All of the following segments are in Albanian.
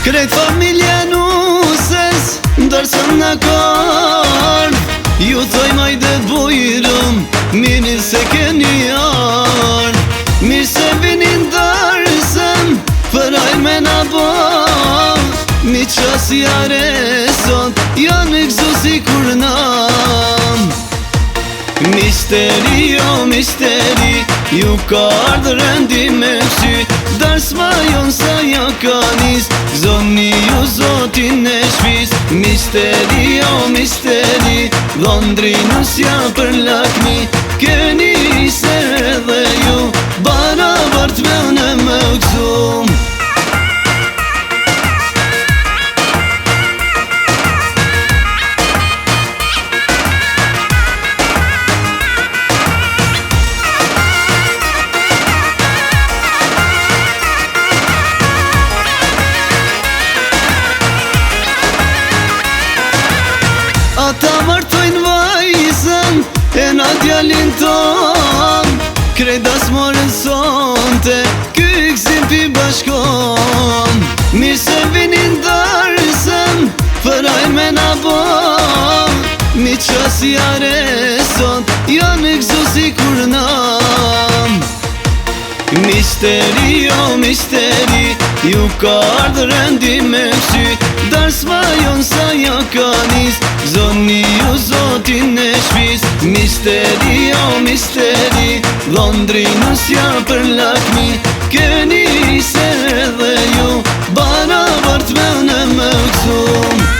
Krejt familje nuses ndërsën në kord, ju thoj majde bujrum, mini se keni ard. Mirë se vini ndërsën, përaj me na bo, mi qasi aresot, janë gzu si kur nam. Misteri, jo misteri, ju ka ardhë rendi me fshy, dars ma jon sa ja ka nis, zoni ju zotin e shpis. Misteri, jo misteri, Londri nusja për lakmi, keni se edhe ju, baravart me unë me gzum. Ata martojnë vajzën e na djalin ton, krejdas morën sonte, ky gzim pi bashkon. Mirë se vini ndërsën, përaj me na bo, mi qasi aresot, janë gzu si kur nam. Misteri, jo misteri, ju ka ardhë rendi me fshy, dars ma jon sa ja ka nis, zoni ju zotin e shpis. Misteri, jo misteri, Londri nusja për lakmi, keni se edhe ju, baravart me unë me gzum.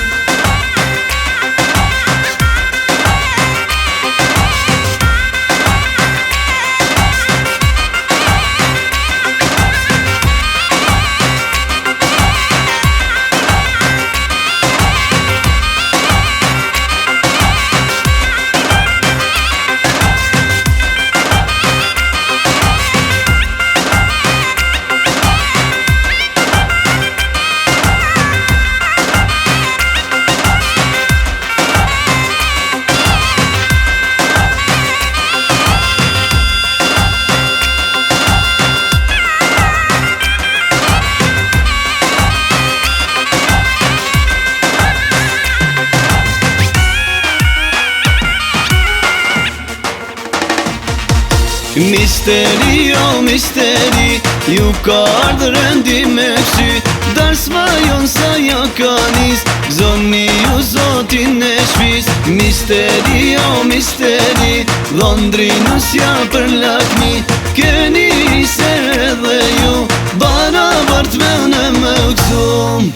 Misteri, jo misteri, ju ka ardhë rendi me fshy, dars ma jon sa ja ka nis, zoni ju zotin e shpis. Misteri, jo misteri, Londri nusja për lakmi, keni se edhe ju, baravart me unë me gzum.